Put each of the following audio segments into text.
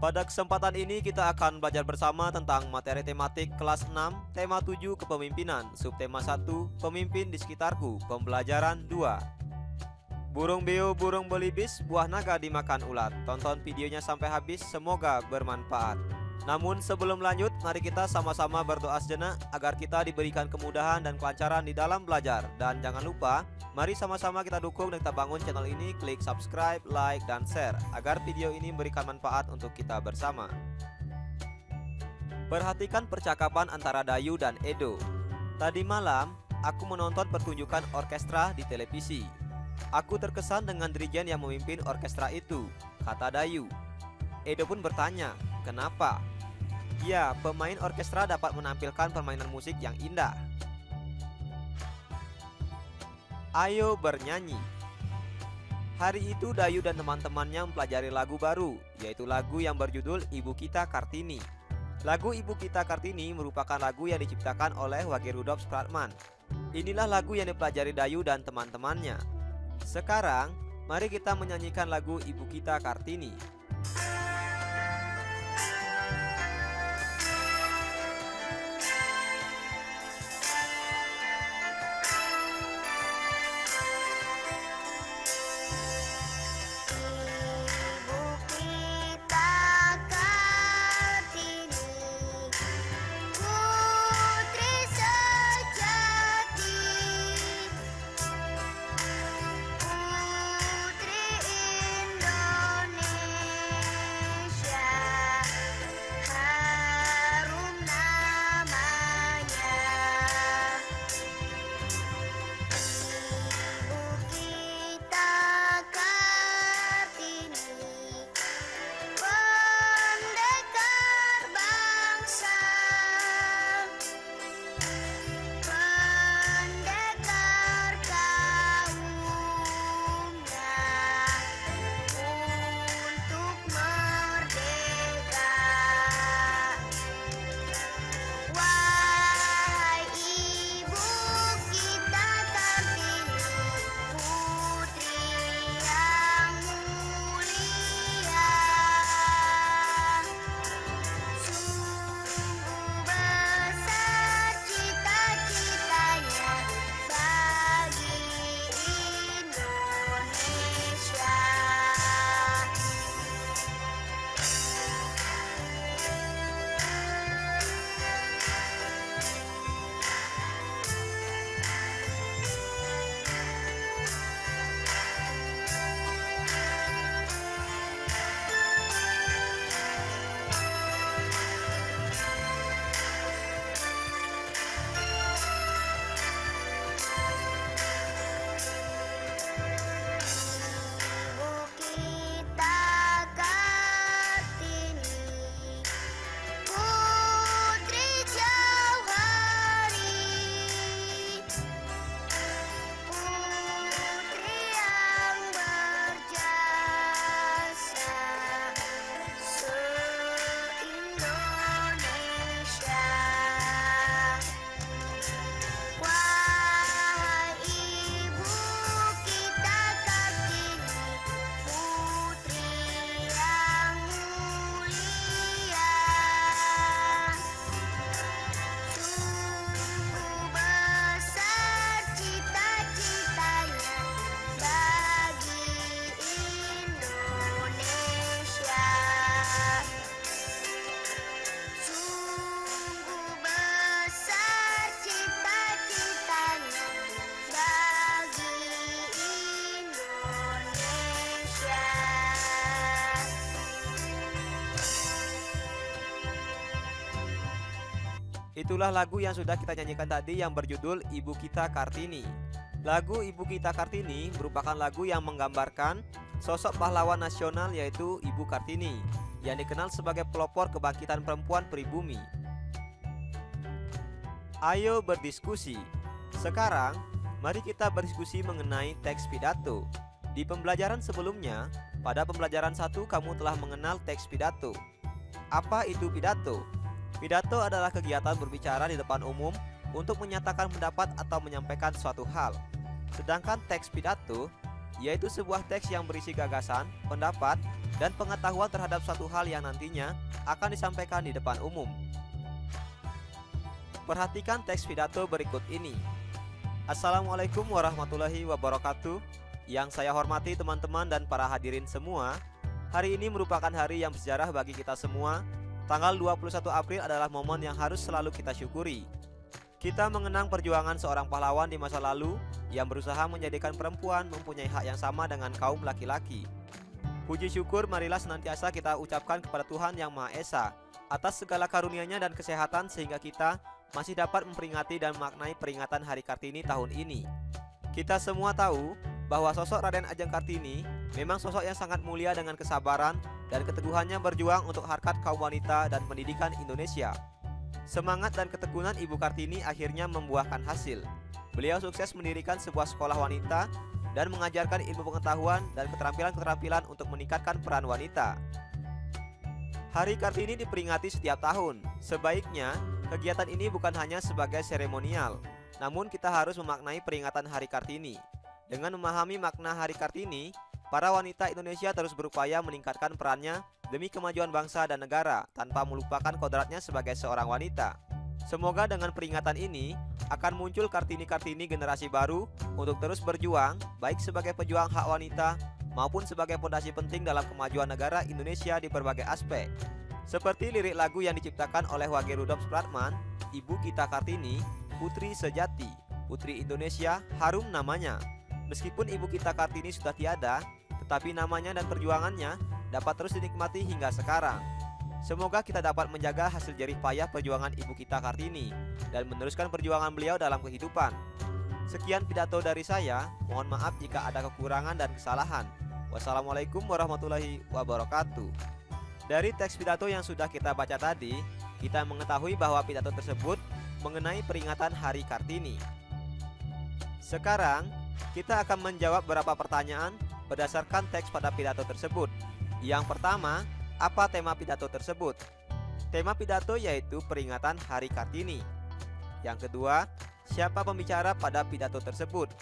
Pada kesempatan ini kita akan belajar bersama tentang materi tematik kelas 6, tema 7 kepemimpinan, subtema 1 pemimpin di sekitarku, pembelajaran 2. Burung beo burung belibis, buah naga dimakan ulat. Tonton videonya sampai habis, semoga bermanfaat. Namun sebelum lanjut, mari kita sama-sama berdoa sejenak agar kita diberikan kemudahan dan kelancaran di dalam belajar. Dan jangan lupa, mari sama-sama kita dukung dan kita bangun channel ini, klik subscribe, like, dan share agar video ini memberikan manfaat untuk kita bersama. Perhatikan percakapan antara Dayu dan Edo. Tadi malam, aku menonton pertunjukan orkestra di televisi. Aku terkesan dengan dirijen yang memimpin orkestra itu, kata Dayu. Edo pun bertanya, kenapa? Ya, pemain orkestra dapat menampilkan permainan musik yang indah. Ayo bernyanyi. Hari itu Dayu dan teman-temannya mempelajari lagu baru, yaitu lagu yang berjudul Ibu Kita Kartini. Lagu Ibu Kita Kartini merupakan lagu yang diciptakan oleh Wage Rudolf Supratman. Inilah lagu yang dipelajari Dayu dan teman-temannya. Sekarang, mari kita menyanyikan lagu Ibu Kita Kartini. Itulah lagu yang sudah kita nyanyikan tadi yang berjudul Ibu Kita Kartini. Lagu Ibu Kita Kartini merupakan lagu yang menggambarkan sosok pahlawan nasional yaitu Ibu Kartini yang dikenal sebagai pelopor kebangkitan perempuan pribumi. Ayo berdiskusi. Sekarang, mari kita berdiskusi mengenai teks pidato. Di pembelajaran sebelumnya, pada pembelajaran 1 kamu telah mengenal teks pidato. Apa itu pidato? Pidato adalah kegiatan berbicara di depan umum untuk menyatakan pendapat atau menyampaikan suatu hal. Sedangkan teks pidato yaitu sebuah teks yang berisi gagasan, pendapat, dan pengetahuan terhadap suatu hal yang nantinya akan disampaikan di depan umum. Perhatikan teks pidato berikut ini. Assalamualaikum warahmatullahi wabarakatuh. Yang saya hormati teman-teman dan para hadirin semua, hari ini merupakan hari yang bersejarah bagi kita semua. Tanggal 21 April adalah momen yang harus selalu kita syukuri. Kita mengenang perjuangan seorang pahlawan di masa lalu yang berusaha menjadikan perempuan mempunyai hak yang sama dengan kaum laki-laki. Puji syukur marilah senantiasa kita ucapkan kepada Tuhan Yang Maha Esa atas segala karunia-Nya dan kesehatan sehingga kita masih dapat memperingati dan memaknai peringatan Hari Kartini tahun ini. Kita semua tahu bahwa sosok Raden Ajeng Kartini memang sosok yang sangat mulia dengan kesabaran dan keteguhannya berjuang untuk harkat kaum wanita dan pendidikan Indonesia. Semangat dan ketekunan Ibu Kartini akhirnya membuahkan hasil. Beliau sukses mendirikan sebuah sekolah wanita dan mengajarkan ilmu pengetahuan dan keterampilan-keterampilan untuk meningkatkan peran wanita. Hari Kartini diperingati setiap tahun. Sebaiknya, kegiatan ini bukan hanya sebagai seremonial, namun kita harus memaknai peringatan Hari Kartini. Dengan memahami makna Hari Kartini, para wanita Indonesia terus berupaya meningkatkan perannya demi kemajuan bangsa dan negara tanpa melupakan kodratnya sebagai seorang wanita. Semoga dengan peringatan ini akan muncul Kartini-Kartini generasi baru untuk terus berjuang baik sebagai pejuang hak wanita maupun sebagai fondasi penting dalam kemajuan negara Indonesia di berbagai aspek. Seperti lirik lagu yang diciptakan oleh Wage Rudolf Supratman, Ibu Kita Kartini, Putri Sejati, Putri Indonesia, harum namanya. Meskipun Ibu Kita Kartini sudah tiada, tetapi namanya dan perjuangannya dapat terus dinikmati hingga sekarang. Semoga kita dapat menjaga hasil jerih payah perjuangan Ibu Kita Kartini dan meneruskan perjuangan beliau dalam kehidupan. Sekian pidato dari saya, mohon maaf jika ada kekurangan dan kesalahan. Wassalamualaikum warahmatullahi wabarakatuh. Dari teks pidato yang sudah kita baca tadi, kita mengetahui bahwa pidato tersebut mengenai peringatan Hari Kartini. Sekarang, kita akan menjawab beberapa pertanyaan berdasarkan teks pada pidato tersebut. Yang pertama, apa tema pidato tersebut? Tema pidato yaitu peringatan Hari Kartini. Yang kedua, siapa pembicara pada pidato tersebut?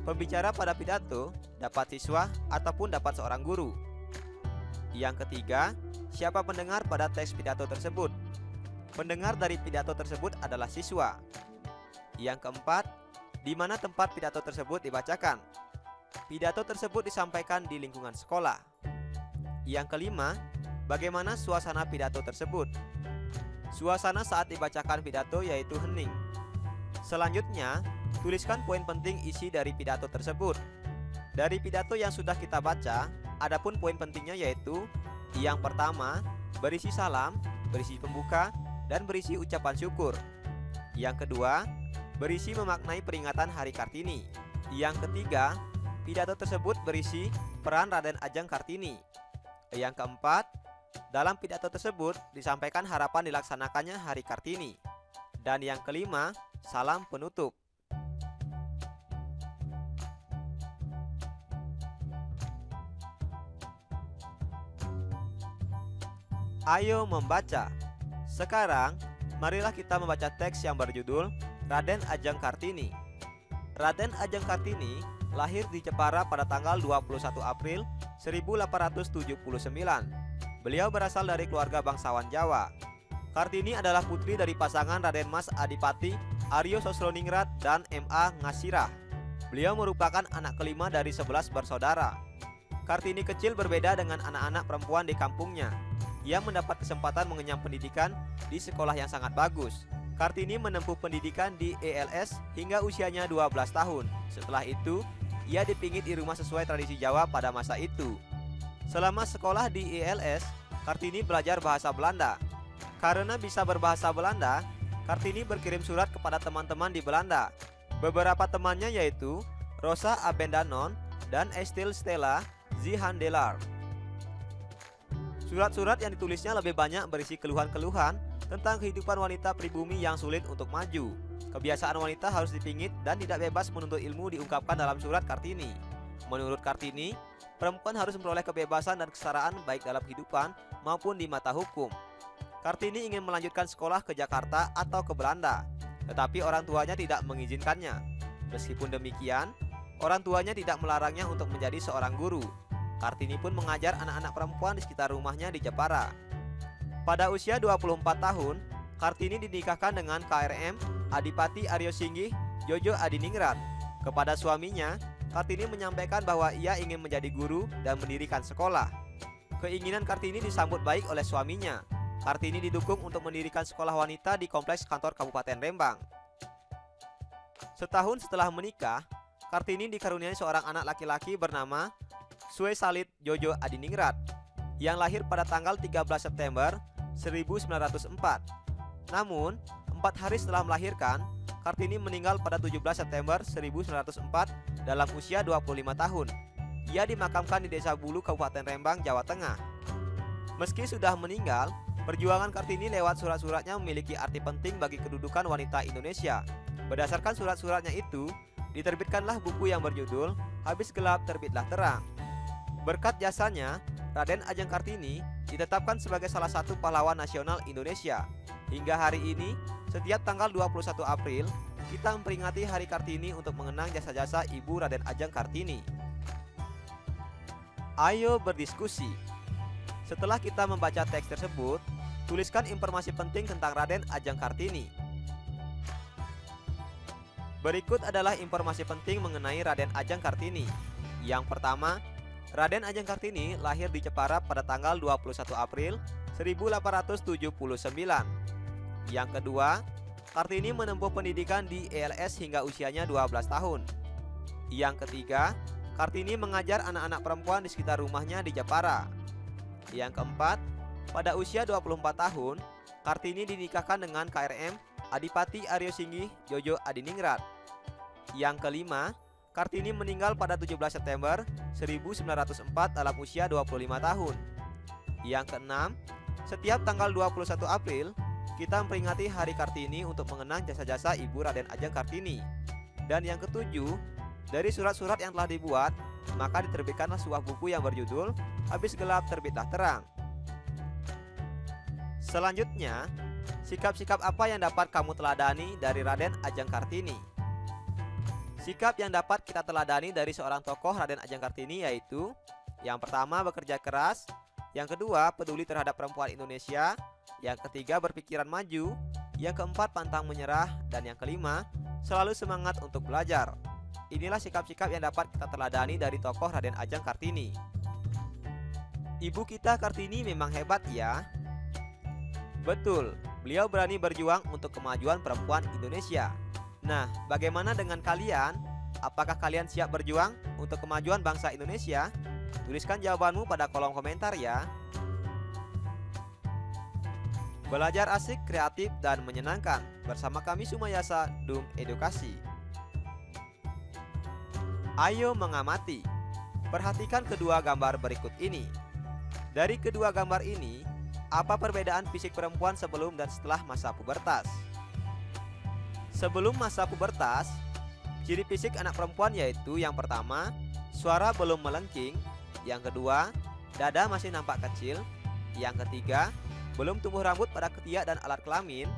Pembicara pada pidato dapat siswa ataupun dapat seorang guru. Yang ketiga, siapa pendengar pada teks pidato tersebut? Pendengar dari pidato tersebut adalah siswa. Yang keempat, di mana tempat pidato tersebut dibacakan? Pidato tersebut disampaikan di lingkungan sekolah. Yang kelima, bagaimana suasana pidato tersebut? Suasana saat dibacakan pidato yaitu hening. Selanjutnya, tuliskan poin penting isi dari pidato tersebut. Dari pidato yang sudah kita baca, adapun poin pentingnya yaitu yang pertama, berisi salam, berisi pembuka, dan berisi ucapan syukur. Yang kedua, berisi memaknai peringatan Hari Kartini. Yang ketiga, pidato tersebut berisi peran Raden Ajeng Kartini. Yang keempat, dalam pidato tersebut disampaikan harapan dilaksanakannya Hari Kartini. Dan yang kelima, salam penutup. Ayo membaca. Sekarang, marilah kita membaca teks yang berjudul Raden Ajeng Kartini. Raden Ajeng Kartini lahir di Jepara pada tanggal 21 April 1879. Beliau berasal dari keluarga bangsawan Jawa. Kartini adalah putri dari pasangan Raden Mas Adipati Aryo Sosroningrat dan M.A. Ngasirah. Beliau merupakan anak kelima dari 11 bersaudara. Kartini kecil berbeda dengan anak-anak perempuan di kampungnya. Ia mendapat kesempatan mengenyam pendidikan di sekolah yang sangat bagus. Kartini menempuh pendidikan di ELS hingga usianya 12 tahun. Setelah itu, ia dipingit di rumah sesuai tradisi Jawa pada masa itu. Selama sekolah di ELS, Kartini belajar bahasa Belanda. Karena bisa berbahasa Belanda, Kartini berkirim surat kepada teman-teman di Belanda. Beberapa temannya yaitu Rosa Abendanon dan Estill Stella Zihandelar. Surat-surat yang ditulisnya lebih banyak berisi keluhan-keluhan tentang kehidupan wanita pribumi yang sulit untuk maju. Kebiasaan wanita harus dipingit dan tidak bebas menuntut ilmu diungkapkan dalam surat Kartini. Menurut Kartini, perempuan harus memperoleh kebebasan dan kesetaraan baik dalam kehidupan maupun di mata hukum. Kartini ingin melanjutkan sekolah ke Jakarta atau ke Belanda, tetapi orang tuanya tidak mengizinkannya. Meskipun demikian, orang tuanya tidak melarangnya untuk menjadi seorang guru. Kartini pun mengajar anak-anak perempuan di sekitar rumahnya di Jepara. Pada usia 24 tahun, Kartini dinikahkan dengan KRM Adipati Aryo Singgih Jojo Adiningrat. Kepada suaminya, Kartini menyampaikan bahwa ia ingin menjadi guru dan mendirikan sekolah. Keinginan Kartini disambut baik oleh suaminya. Kartini didukung untuk mendirikan sekolah wanita di kompleks kantor Kabupaten Rembang. Setahun setelah menikah, Kartini dikaruniai seorang anak laki-laki bernama Sue Salit Jojo Adiningrat yang lahir pada tanggal 13 September 1904. Namun, 4 hari setelah melahirkan, Kartini meninggal pada 17 September 1904 dalam usia 25 tahun. Ia dimakamkan di Desa Bulu, Kabupaten Rembang, Jawa Tengah. Meski sudah meninggal, perjuangan Kartini lewat surat-suratnya memiliki arti penting bagi kedudukan wanita Indonesia. Berdasarkan surat-suratnya itu, diterbitkanlah buku yang berjudul Habis Gelap Terbitlah Terang. Berkat jasanya, Raden Ajeng Kartini ditetapkan sebagai salah satu pahlawan nasional Indonesia. Hingga hari ini, setiap tanggal 21 April, kita memperingati Hari Kartini untuk mengenang jasa-jasa Ibu Raden Ajeng Kartini. Ayo berdiskusi. Setelah kita membaca teks tersebut, tuliskan informasi penting tentang Raden Ajeng Kartini. Berikut adalah informasi penting mengenai Raden Ajeng Kartini. Yang pertama, Raden Ajeng Kartini lahir di Jepara pada tanggal 21 April 1879. Yang kedua, Kartini menempuh pendidikan di ELS hingga usianya 12 tahun. Yang ketiga, Kartini mengajar anak-anak perempuan di sekitar rumahnya di Jepara. Yang keempat, pada usia 24 tahun, Kartini dinikahkan dengan KRM Adipati Aryo Singgih Jojo Adiningrat. Yang kelima, Kartini meninggal pada 17 September 1904 dalam usia 25 tahun. Yang keenam, setiap tanggal 21 April, kita memperingati Hari Kartini untuk mengenang jasa-jasa Ibu Raden Ajeng Kartini. Dan yang ketujuh, dari surat-surat yang telah dibuat, maka diterbitkanlah sebuah buku yang berjudul Habis Gelap Terbitlah Terang. Selanjutnya, sikap-sikap apa yang dapat kamu teladani dari Raden Ajeng Kartini? Sikap yang dapat kita teladani dari seorang tokoh Raden Ajeng Kartini yaitu: yang pertama, bekerja keras; yang kedua, peduli terhadap perempuan Indonesia; yang ketiga, berpikiran maju; yang keempat, pantang menyerah; dan yang kelima, selalu semangat untuk belajar. Inilah sikap-sikap yang dapat kita teladani dari tokoh Raden Ajeng Kartini. Ibu kita Kartini memang hebat ya. Betul, beliau berani berjuang untuk kemajuan perempuan Indonesia. Nah, bagaimana dengan kalian? Apakah kalian siap berjuang untuk kemajuan bangsa Indonesia? Tuliskan jawabanmu pada kolom komentar ya. Belajar asik, kreatif, dan menyenangkan. Bersama kami Sumayasa Dum Edukasi. Ayo mengamati. Perhatikan kedua gambar berikut ini. Dari kedua gambar ini, apa perbedaan fisik perempuan sebelum dan setelah masa pubertas? Sebelum masa pubertas, ciri fisik anak perempuan yaitu: yang pertama, suara belum melengking; yang kedua, dada masih nampak kecil; yang ketiga, belum tumbuh rambut pada ketiak dan alat kelamin;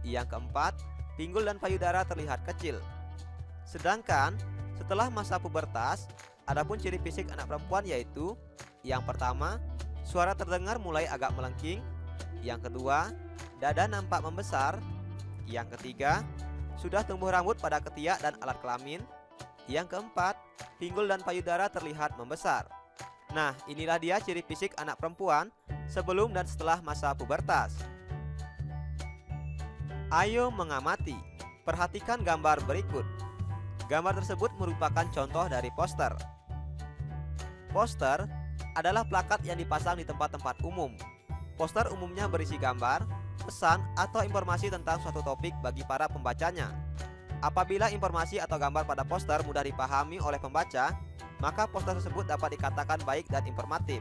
yang keempat, pinggul dan payudara terlihat kecil. Sedangkan setelah masa pubertas, adapun ciri fisik anak perempuan yaitu: yang pertama, suara terdengar mulai agak melengking; yang kedua, dada nampak membesar; yang ketiga, sudah tumbuh rambut pada ketiak dan alat kelamin; yang keempat, pinggul dan payudara terlihat membesar. Nah, inilah dia ciri fisik anak perempuan sebelum dan setelah masa pubertas. Ayo mengamati. Perhatikan gambar berikut. Gambar tersebut merupakan contoh dari poster. Poster adalah plakat yang dipasang di tempat-tempat umum. Poster umumnya berisi gambar, pesan, atau informasi tentang suatu topik bagi para pembacanya. Apabila informasi atau gambar pada poster mudah dipahami oleh pembaca, maka poster tersebut dapat dikatakan baik dan informatif.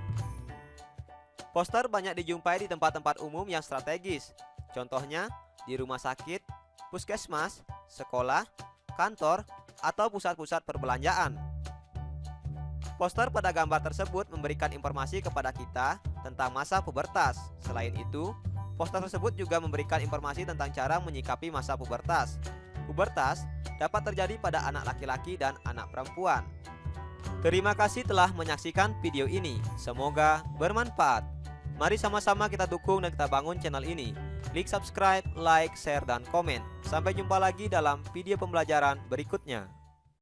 Poster banyak dijumpai di tempat-tempat umum yang strategis. Contohnya di rumah sakit, puskesmas, sekolah, kantor, atau pusat-pusat perbelanjaan. Poster pada gambar tersebut memberikan informasi kepada kita tentang masa pubertas. Selain itu, poster tersebut juga memberikan informasi tentang cara menyikapi masa pubertas. Pubertas dapat terjadi pada anak laki-laki dan anak perempuan. Terima kasih telah menyaksikan video ini. Semoga bermanfaat. Mari sama-sama kita dukung dan kita bangun channel ini. Klik subscribe, like, share, dan komen. Sampai jumpa lagi dalam video pembelajaran berikutnya.